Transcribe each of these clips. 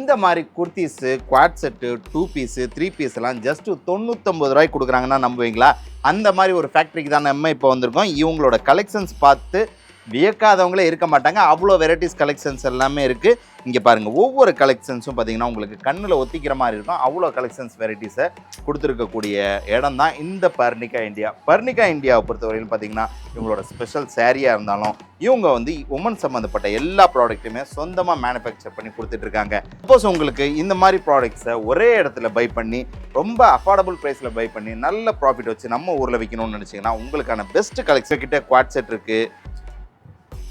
இந்த மாதிரி kurtis co-ord set 2 piece 3 piece எல்லாம் ஜஸ்ட் 99 ரூபாய்க்கு கொடுக்குறாங்கன்னா நம்புவீங்களா? அந்த மாதிரி ஒரு ஃபேக்ட்ரிக்கு தான் நம்ம இப்போ வந்திருக்கோம். இவங்களோட கலெக்ஷன்ஸ் பார்த்து வியக்காதவங்களே இருக்க மாட்டாங்க. அவ்வளோ வெரைட்டிஸ் கலெக்ஷன்ஸ் எல்லாமே இருக்குது. இங்கே பாருங்கள், ஒவ்வொரு கலெக்ஷன்ஸும் பார்த்தீங்கன்னா உங்களுக்கு கண்ணில் ஒத்திக்கிற மாதிரி இருக்கும். அவ்வளோ கலெக்ஷன்ஸ் வெரைட்டிஸை கொடுத்துருக்கக்கூடிய இடம் தான் இந்த பர்னிகா இந்தியா. பர்னிகா இந்தியாவை பொறுத்தவரையிலும் பார்த்தீங்கன்னா இவங்களோட ஸ்பெஷல் சாரியாக இருந்தாலும் இவங்க வந்து உமன் சம்மந்தப்பட்ட எல்லா ப்ராடக்ட்டுமே சொந்தமாக மேனுஃபேக்சர் பண்ணி கொடுத்துட்ருக்காங்க. சப்போஸ் உங்களுக்கு இந்த மாதிரி ப்ராடக்ட்ஸை ஒரே இடத்துல பை பண்ணி ரொம்ப அஃபோர்டபுள் ப்ரைஸில் பை பண்ணி நல்ல ப்ராஃபிட் வச்சு நம்ம ஊரில் விற்கணும்னு நினச்சிங்கன்னா உங்களுக்கான பெஸ்ட் கலெக்ஷன் கிட்ட குவாட் செட் இருக்குது,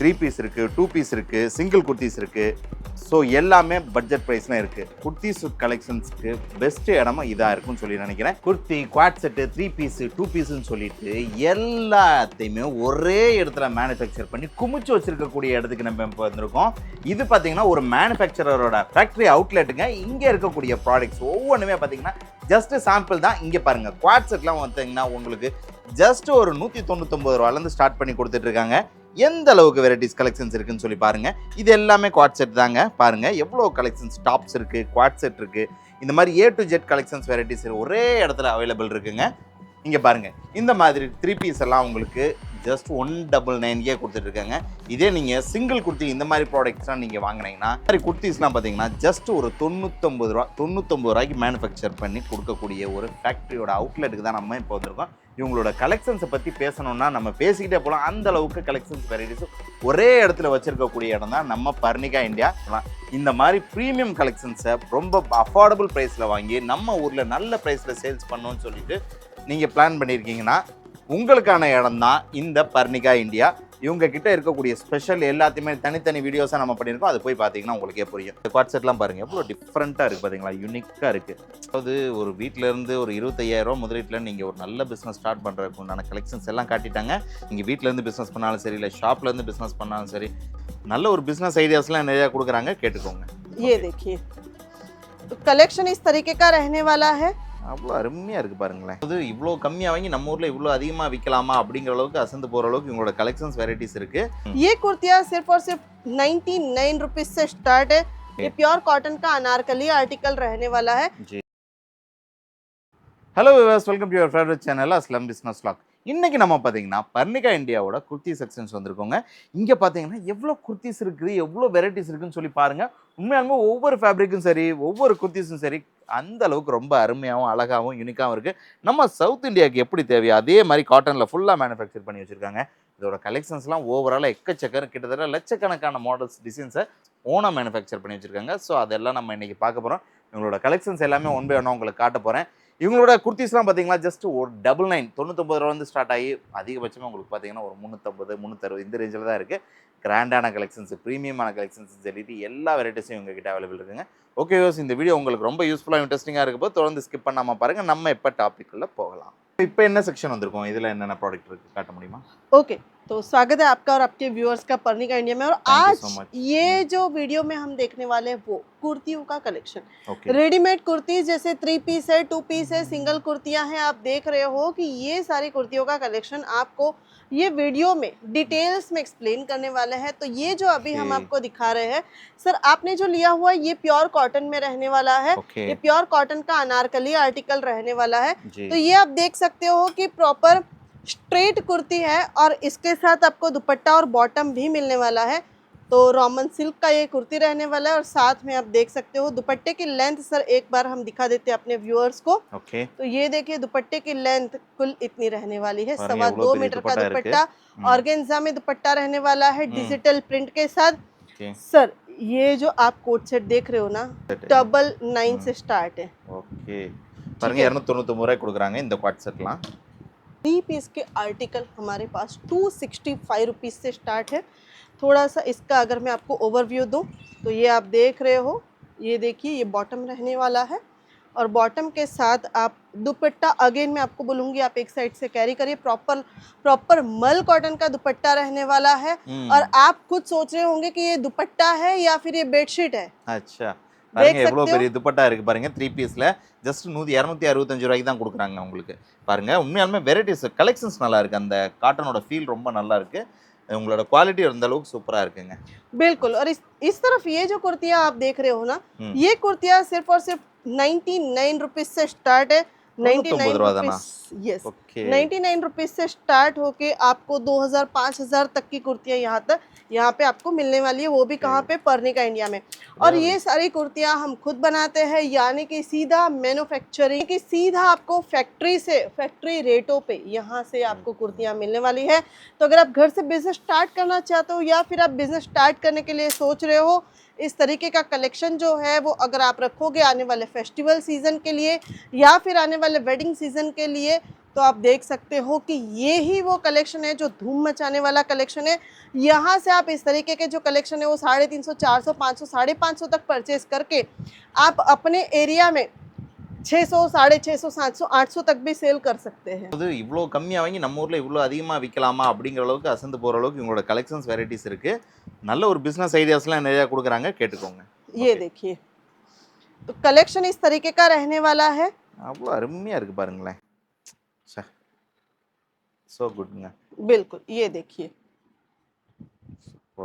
3 பீஸ் இருக்குது, 2 பீஸ் இருக்குது, சிங்கிள் குர்த்திஸ் இருக்குது. ஸோ எல்லாமே பட்ஜெட் ப்ரைஸ்லாம் இருக்குது. குர்த்திஸ் கலெக்ஷன்ஸ்க்கு பெஸ்ட்டு இடமா இதாக இருக்குன்னு சொல்லி நினைக்கிறேன். குர்த்தி, குவாட் செட்டு, 3 பீஸு 2 பீஸுன்னு சொல்லிட்டு எல்லாத்தையுமே ஒரே இடத்துல மேனுஃபேக்சர் பண்ணி குமிச்சு வச்சுருக்கக்கூடிய இடத்துக்கு நம்ம இப்போ வந்திருக்கோம். இது பார்த்தீங்கன்னா ஒரு மேனுஃபேக்சரரோட ஃபேக்ட்ரி அவுட்லெட்டுங்க. இங்கே இருக்கக்கூடிய ப்ராடக்ட்ஸ் ஒவ்வொன்றுமே பார்த்தீங்கன்னா ஜஸ்ட்டு சாம்பிள் தான். இங்கே பாருங்கள், குவாட் செட்லாம் பார்த்தீங்கன்னா உங்களுக்கு ஜஸ்ட் ஒரு 199 ரூபாலேருந்து ஸ்டார்ட் பண்ணி கொடுத்துட்ருக்காங்க. எந்த அளவுக்கு வெரைட்டிஸ் கலெக்ஷன்ஸ் இருக்குன்னு சொல்லி பாருங்கள். இது எல்லாமே குவாட் செட் தாங்க. பாருங்கள் எவ்வளோ கலெக்ஷன்ஸ், டாப்ஸ் இருக்குது, குவாட் செட் இருக்குது. இந்த மாதிரி A to Z collections varieties ஒரே இடத்துல அவைலபிள் இருக்குங்க. இங்கே பாருங்கள், இந்த மாதிரி 3 பீஸ் எல்லாம் உங்களுக்கு ஜஸ்ட் 199 கொடுத்துட்ருக்காங்க. இதே நீங்கள் சிங்கிள் குர்த்தி இந்த மாதிரி ப்ராடக்ட்ஸ்லாம் நீங்கள் வாங்கினீங்கன்னா மாதிரி குர்த்திஸ்லாம் பார்த்தீங்கன்னா ஜஸ்ட் ஒரு 99 ரூபாய்க்கு மேனுஃபேக்சர் பண்ணி கொடுக்கக்கூடிய ஒரு ஃபேக்ட்ரியோட அவுட்லெட்டுக்கு தான் நம்ம இப்போ வந்திருக்கோம். இவங்களோட கலெக்ஷன்ஸை பற்றி பேசணுன்னா நம்ம பேசிக்கிட்டே போகலாம். அந்த அளவுக்கு கலெக்ஷன்ஸ் வெரைட்டிஸ் ஒரே இடத்துல வச்சுருக்கக்கூடிய இடம் தான் நம்ம பர்னிகா இந்தியா. இந்த மாதிரி ப்ரீமியம் கலெக்ஷன்ஸை ரொம்ப அஃபோர்டபுள் ப்ரைஸில் வாங்கி நம்ம ஊரில் நல்ல ப்ரைஸில் சேல்ஸ் பண்ணணும்னு சொல்லிட்டு நீங்கள் பிளான் பண்ணியிருக்கீங்கன்னா உங்களுக்கான இடம் தான் இந்த பர்னிகா இந்தியா. இவங்க கிட்ட இருக்கக்கூடிய ஸ்பெஷல் எல்லாத்தையுமே தனித்தனி வீடியோஸாக நம்ம பண்ணியிருக்கோம். அது போய் பார்த்தீங்கன்னா உங்களுக்கே புரியும். குவாட் செட்லாம் பாருங்கள் எவ்வளோ டிஃப்ரெண்ட்டாக இருக்குது பார்த்தீங்களா, யூனிக்காக இருக்குது. அதாவது ஒரு வீட்டிலேருந்து ஒரு 25,000 ரூபா முதலீட்டில் நீங்கள் ஒரு நல்ல பிஸ்னஸ் ஸ்டார்ட் பண்ணுறதுக்கு உண்டான கலெக்ஷன்ஸ் எல்லாம் காட்டிட்டாங்க. நீங்கள் வீட்டிலேருந்து பிஸ்னஸ் பண்ணாலும் சரி, இல்லை ஷாப்லேருந்து பிஸ்னஸ் பண்ணாலும் சரி, நல்ல ஒரு பிஸ்னஸ் ஐடியாஸ்லாம் நிறையா கொடுக்குறாங்க. கேட்டுக்கோங்க. ये देखिए कलेक्शन इस तरीके का रहने वाला है. அவ்வளோ அருமையாக இருக்குது பாருங்களேன். அது இவ்வளோ கம்மியாக வாங்கி நம்ம ஊரில் இவ்வளோ அதிகமாக விற்கலாமா அப்படிங்கிற அளவுக்கு அசந்து போகிற அளவுக்கு இவங்களோட கலெக்ஷன்ஸ் வெரைட்டிஸ் இருக்குது. ये कुर्तियाँ सिर्फ और सिर्फ 99 रुपीज से स्टार्ट है. ये प्योर कॉटन का अनारकली आर्टिकल रहने वाला है. जी, hello viewers, welcome to your favourite channel Aslam business vlog. இன்றைக்கி நம்ம பார்த்தீங்கன்னா பர்னிகா இந்தியாவோட குர்த்தி செக்ஷன்ஸ் வந்திருக்கோங்க. இங்கே பார்த்தீங்கன்னா எவ்வளோ குர்த்திஸ் இருக்குது, எவ்வளோ வெரைட்டிஸ் இருக்குதுன்னு சொல்லி பாருங்கள். உண்மையாலுமே ஒவ்வொரு ஃபேப்ரிக்கும் சரி, ஒவ்வொரு குர்த்திஸும் சரி, அந்த அளவுக்கு ரொம்ப அருமையாகவும் அழகாகவும் யூனிக்காகவும் இருக்குது. நம்ம சவுத் இந்தியாவுக்கு எப்படி தேவையோ அதே மாதிரி காட்டனில் ஃபுல்லாக மேனுஃபேக்சர் பண்ணி வச்சுருக்காங்க. இதோட கலெக்ஷன்ஸ்லாம் ஓவராலாக எக்கச்சக்கம், கிட்டத்தட்ட லட்சக்கணக்கான மாடல்ஸ், டிசைன்ஸை ஓனாக மேனுஃபேக்சர் பண்ணி வச்சுருக்காங்க. ஸோ அதெல்லாம் நம்ம இன்றைக்கி பார்க்க போகிறோம். இவங்களோட கலெக்ஷன்ஸ் எல்லாமே ஒன் பை ஒன்னாக உங்களுக்கு காட்ட போகிறேன். இவங்களோட குர்த்திஸ்லாம் பார்த்தீங்கன்னா ஜஸ்ட் ஒரு 99 ரூபாலேருந்து ஸ்டார்ட் ஆகி அதிகபட்சமாக உங்களுக்கு பார்த்தீங்கன்னா ஒரு 350, 360 இந்த ரேஞ்சில் தான் இருக்குது. கிராண்டான கலெக்ஷன்ஸ், ப்ரீமியமான கலெக்ஷன்ஸ் சொல்லிட்டு எல்லா வெரைட்டிஸும் இவங்ககிட்ட அவைலபிள் இருக்குங்க. ஓகே யோஸ், இந்த வீடியோ உங்களுக்கு ரொம்ப யூஸ்ஃபுல்லாக இன்ட்ரெஸ்டிங்காக இருக்கப்போ தொடர்ந்து ஸ்கிப் பண்ணாமல் பாருங்கள். நம்ம இப்போ டாபிக்குள்ளே போகலாம். இப்போ என்ன செக்ஷன் வந்திருக்கோம், இதில் என்னென்ன ப்ராடக்ட் இருக்குது காட்ட முடியுமா? ओके, तो स्वागत है आपका और आपके व्यूअर्स का पर्निका इंडिया में. और आज ये जो वीडियो में हम देखने वाले हैं वो कुर्तियों का कलेक्शन. रेडीमेड कुर्तीज जैसे 3 पीस है, 2 पीस है, सिंगल कुर्तियां हैं. आप देख रहे हो कि ये सारी कुर्तियों का कलेक्शन आपको ये वीडियो में डिटेल्स में एक्सप्लेन करने वाले हैं. तो ये जो अभी हम आपको दिखा रहे हैं सर, आपने जो लिया हुआ है ये प्योर कॉटन में रहने वाला है. ये प्योर कॉटन का अनारकली आर्टिकल रहने वाला है. तो ये आप देख सकते हो कि प्रॉपर स्ट्रेट कुर्ती है और इसके साथ आपको दुपट्टा और बॉटम भी मिलने वाला है. तो रोमन सिल्क का ये कुर्ती रहने वाला है और साथ में आप देख सकते हो दुपट्टे की लेंथ सर एक बार हम दिखा देते हैं अपने व्यूअर्स को. तो ये देखिए दुपट्टे की लेंथ कुल इतनी रहने वाली है, 2.25 मीटर का दुपट्टा. ऑर्गेन्जा में दुपट्टा रहने वाला है डिजिटल प्रिंट के साथ. सर ये जो आप कोट सेट देख रहे हो ना, 999 से स्टार्ट है. ओके, பாருங்க 299 ரூபாய் கொடுக்குறாங்க இந்த குவாட் செட்லாம். 3 पीस के आर्टिकल हमारे पास 265 रुपीज़ से स्टार्ट है. थोड़ा सा इसका अगर मैं आपको ओवरव्यू दूं तो ये आप देख रहे हो, ये देखिए ये बॉटम रहने वाला है और बॉटम के साथ आप दुपट्टा अगेन मैं आपको बोलूँगी आप एक साइड से कैरी करिए. प्रॉपर मल कॉटन का दुपट्टा रहने वाला है. और आप खुद सोच रहे होंगे कि ये दुपट्टा है या फिर ये बेडशीट है. अच्छा, பாருங்க எவ்வளோ பெரிய துப்பட்டா இருக்குது பாருங்கள். 3 பீஸில் ஜஸ்ட் 265 ரூபாய்க்கு தான் கொடுக்குறாங்க உங்களுக்கு. பாருங்கள் உண்மையாலுமே வெரைட்டிஸ் கலெக்ஷன்ஸ் நல்லா இருக்குது. அந்த காட்டனோட ஃபீல் ரொம்ப நல்லா இருக்குது. உங்களோட குவாலிட்டி அந்த அளவுக்கு சூப்பரா இருக்குங்க. बिल्कुल। और इस तरफ ये जो कुर्तियाँ आप देख रहे हो ना, ये कुर्तियाँ सिर्फ और सिर्फ 99 रुपीज से स्टार्ट है। 99 ₹99 रुपीज, தானா? Yes, okay. 99 रुपीज से स्टार्ट होके आपको 2000 5000 तक की कुर्तियाँ यहाँ पे आपको मिलने वाली है, वो भी कहाँ पे, पर्निका इंडिया में। और ये सारी कुर्तियाँ हम खुद बनाते हैं, यानी कि सीधा मैन्युफैक्चरिंग, कि सीधा आपको फैक्ट्री से, फैक्ट्री रेटों पे यहाँ से आपको कुर्तियाँ मिलने वाली है। तो अगर आप घर से बिजनेस स्टार्ट करना चाहते हो या फिर आप बिजनेस स्टार्ट करने के लिए सोच रहे हो, इस तरीके का कलेक्शन जो है वो अगर आप रखोगे आने वाले फेस्टिवल सीजन के लिए या फिर आने वाले वेडिंग सीजन के लिए, तो आप देख सकते हो कि ये ही वो कलेक्शन है जो धूम मचाने वाला कलेक्शन है। यहाँ से आप इस तरीके के जो कलेक्शन है वो 350 400 500 550 तक परचेज करके आप अपने एरिया में 600 650 700 800 तक भी सेल कर सकते हैं। அது இவ்வளோ கம்மியா வாங்கி நம்ம ஊர்ல இவ்வளோ அதிகமா விற்கலாமா அப்படிங்கிற அளவுக்கு அசந்து போற அளவுக்கு இவங்களோட கலெக்ஷன்ஸ் வெரைட்டிஸ் இருக்கு. நல்ல ஒரு பிசினஸ் ஐடியாஸ்லாம் நிறைய கொடுக்குறாங்க, கேட்டுக்கோங்க. ये देखिए, तो कलेक्शन इस तरीके का रहने वाला है। அவ்வளோ அருமையா இருக்கு பாருங்களேன். ச்சே, சோ குட்ங்க. बिल्कुल, ये देखिए, ஓ,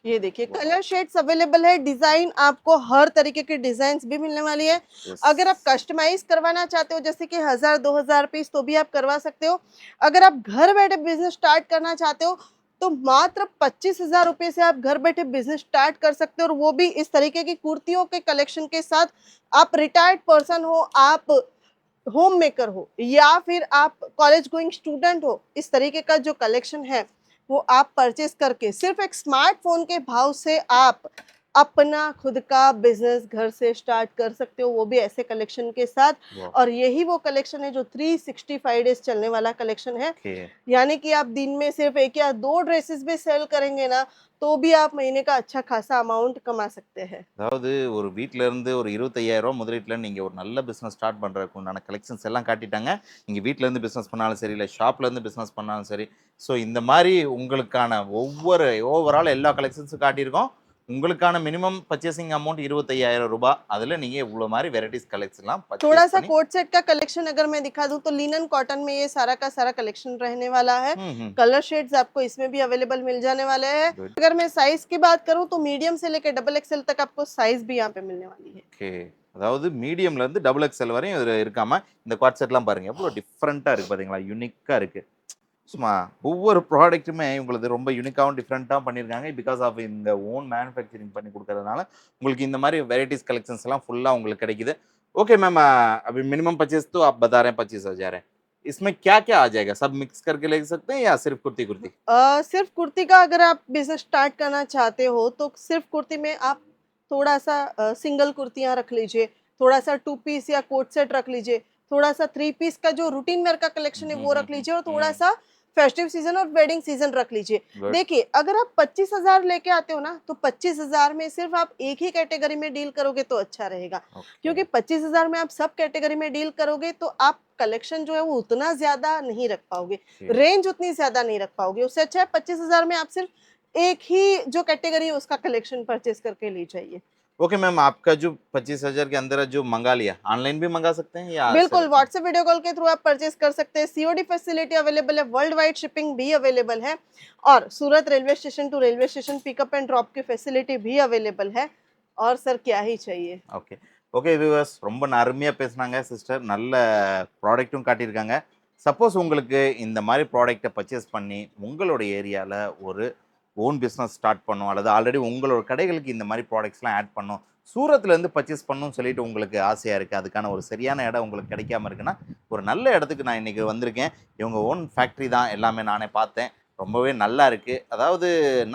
ये देखिए कलर शेड्स अवेलेबल है। डिजाइन आपको हर तरीके की डिजाइन भी मिलने वाली है। yes. अगर आप कस्टमाइज करवाना चाहते हो जैसे कि 1000 2000 पीस, तो भी आप करवा सकते हो। अगर आप घर बैठे बिजनेस स्टार्ट करना चाहते हो तो मात्र 25,000 रुपए से आप घर बैठे बिजनेस स्टार्ट कर सकते हो, और वो भी इस तरीके की कुर्तियों के कलेक्शन के साथ। आप रिटायर्ड पर्सन हो, आप होम मेकर हो, या फिर आप कॉलेज गोइंग स्टूडेंट हो, इस तरीके का जो कलेक्शन है वो आप परचेस करके सिर्फ एक स्मार्टफोन के भाव से आप अपना खुद का बिजनेस घर से स्टार्ट कर सकते हो, वो भी ऐसे कलेक्शन के साथ। वाह, और यही वो कलेक्शन है जो 365 डेज चलने वाला कलेक्शन है। ஓகே. यानी कि आप दिन में सिर्फ 1 या 2 ड्रेसेस भी सेल करेंगे ना, तो भी आप महीने का अच्छा खासा अमाउंट कमा सकते हैं। அதாவது ஒரு வீட்ல இருந்து ஒரு 25,000 முதலீட்டுல நீங்க ஒரு நல்ல பிசினஸ் ஸ்டார்ட் பண்றதுக்கு உண்டான கலெக்ஷன்ஸ் எல்லாம் காட்டிட்டாங்க. நீங்க வீட்ல இருந்து பிசினஸ் பண்ணாலும் சரி, இல்ல ஷாப்ல இருந்து பிசினஸ் பண்ணாலும் சரி. ஸோ இந்த மாதிரி உங்களுக்கான ஒவ்வொரு ஓவரால் எல்லா கலெக்ஷன்ஸும் காட்டியிருக்கோம். உங்களுக்கான மினிமம் பர்ச்சேசிங் அமௌண்ட் ₹25,000. அதுல நீங்க இவ்வளவு மாதிரி வெரைட்டிஸ் கலெக்ஷன்லாம் थोड़ा பர்ச்சேஸ் सा பண்ணி कोट सेट का कलेक्शन अगर मैं दिखा दूं तो लिनन कॉटन में ये सारा का सारा कलेक्शन रहने वाला है। कलर शेड्स आपको इसमें भी अवेलेबल मिल जाने वाले हैं। Good. अगर मैं साइज की बात करूं तो मीडियम से लेकर डबल एक्सएल तक आपको साइज भी यहाँ पे मिलने वाली है। ஓகே. அதாவது மீடியம்ல இருந்து டபுள் எக்ஸ்எல் வரையும் இதுல இருக்காம இந்த குவாட் செட்லாம் பாருங்க எவ்வளவு டிஃப்ரெண்டா இருக்கு பாத்தீங்களா, யூனிக்கா இருக்கு. சும்மா ஒவ்வொரு ப்ராடக்ட்டுமே உங்களுக்கு ரொம்ப யூனிக்காகவும் டிஃப்ரெண்ட்டாக பண்ணியிருக்காங்க. பிகாஸ் ஆஃப் இந்த ஓன் மேனுஃபேக்சரிங் பண்ணி கொடுக்கறதுனால உங்களுக்கு இந்த மாதிரி வெரைட்டிஸ் कलेक्शंस எல்லாம் फुल्ला உங்களுக்கு கிடைக்குது. ओके मैम, अभी मिनिमम परचेज तो आप बता रहे हैं 25,000 है. इसमें क्या-क्या आ जाएगा? सब मिक्स करके ले सकते हैं या सिर्फ कुर्ती-कुर्ती? सिर्फ कुर्ती का अगर आप बिजनेस स्टार्ट करना चाहते हो तो सिर्फ कुर्ती में आप थोड़ा सा सिंगल कुर्तियां रख लीजिए, थोड़ा सा 2 पीस या कोट सेट रख लीजिए, थोड़ा सा 3 पीस का जो रूटीन वेयर का कलेक्शन है वो रख लीजिए, और थोड़ा सा फेस्टिव सीजन और वेडिंग सीजन रख लीजिए। Good. देखिए, अगर आप 25,000 लेके आते हो ना, तो 25,000 में सिर्फ आप एक ही कैटेगरी में डील करोगे तो अच्छा रहेगा। Okay. क्योंकि 25,000 में आप सब कैटेगरी में डील करोगे तो आप कलेक्शन जो है वो उतना ज्यादा नहीं रख पाओगे, Okay. रेंज उतनी ज्यादा नहीं रख पाओगे। उससे अच्छा है 25,000 में आप सिर्फ एक ही जो कैटेगरी है उसका कलेक्शन परचेज करके ले जाइए। ओके मैम, आपका जो 25,000 के अंदर जो मंगा लिया, ऑनलाइन भी मंगा सकते हैं या बिल्कुल, सिर्फ- व्हाट्सएप वीडियो कॉल के थ्रू आप परचेज कर सकते हैं। सीओडी फैसिलिटी अवेलेबल है, वर्ल्ड वाइड शिपिंग भी अवेलेबल है, और Surat railway station to railway station pickup and drop की फैसिलिटी भी अवेलेबल है। और सर क्या ही चाहिए। ஓகே. ஓகே வியூவர்ஸ், ரொம்ப அருமையாக பேசுனாங்க சிஸ்டர். நல்ல ப்ராடக்ட்டும் காட்டியிருக்காங்க. சப்போஸ் உங்களுக்கு இந்த மாதிரி ப்ராடக்ட்டை பர்ச்சேஸ் பண்ணி உங்களோட ஏரியாவில் ஒரு ஓன் பிஸ்னஸ் ஸ்டார்ட் பண்ணணும், அல்லது ஆல்ரெடி உங்களோட கடைகளுக்கு இந்த மாதிரி ப்ராடக்ட்ஸ்லாம் ஆட் பண்ணணும், சூரத்லேருந்து பர்ச்சேஸ் பண்ணணும்னு சொல்லிட்டு உங்களுக்கு ஆசையாக இருக்குது, அதுக்கான ஒரு சரியான இடம் உங்களுக்கு கிடைக்காம இருக்குன்னா ஒரு நல்ல இடத்துக்கு நான் இன்றைக்கி வந்திருக்கேன். இவங்க ஓன் ஃபேக்ட்ரி தான், எல்லாமே நானே பார்த்தேன். ரொம்பவே நல்லா இருக்குது. அதாவது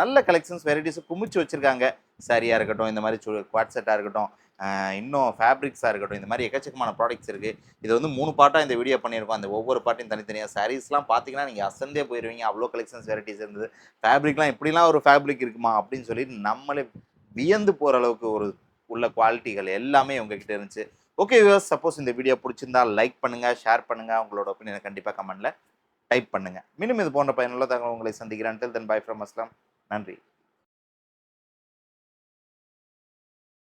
நல்ல கலெக்ஷன்ஸ் வெரைட்டிஸை குமிச்சு வச்சுருக்காங்க. சாரியாக இருக்கட்டும், இந்த மாதிரி குவாட் செட்டாக இருக்கட்டும், இன்னும் ஃபேப்ரிக்ஸாக இருக்கட்டும், இந்த மாதிரி எக்கச்சக்கமான ப்ராடக்ட்ஸ் இருக்குது. இது வந்து 3 பார்ட்டாக இந்த வீடியோ பண்ணியிருக்கோம். அந்த ஒவ்வொரு பார்ட்டையும் தனித்தனியாக சாரீஸ்லாம் பார்த்தீங்கன்னா நீங்கள் அசந்தே போயிடுவீங்க. அவ்வளோ கலெக்ஷன்ஸ் வெரைட்டிஸ் இருந்தது. ஃபேப்ரிக்லாம் இப்படிலாம் ஒரு ஃபேப்ரிக் இருக்குமா அப்படின்னு சொல்லிட்டு நம்மளே வியந்து போகிற அளவுக்கு ஒரு உள்ள குவாலிட்டிகள் எல்லாமே உங்ககிட்ட இருந்துச்சு. ஓகே வியூவர்ஸ், சப்போஸ் இந்த வீடியோ பிடிச்சிருந்தா லைக் பண்ணுங்கள், ஷேர் பண்ணுங்கள், உங்களோட ஒப்பீனியனை கண்டிப்பாக கமெண்ட்டில் டைப் பண்ணுங்கள். மீண்டும் இது போன்ற பயனுள்ள தகவல் உங்களை சந்திக்கிறேன். Until then, bye from Aslam. நன்றி.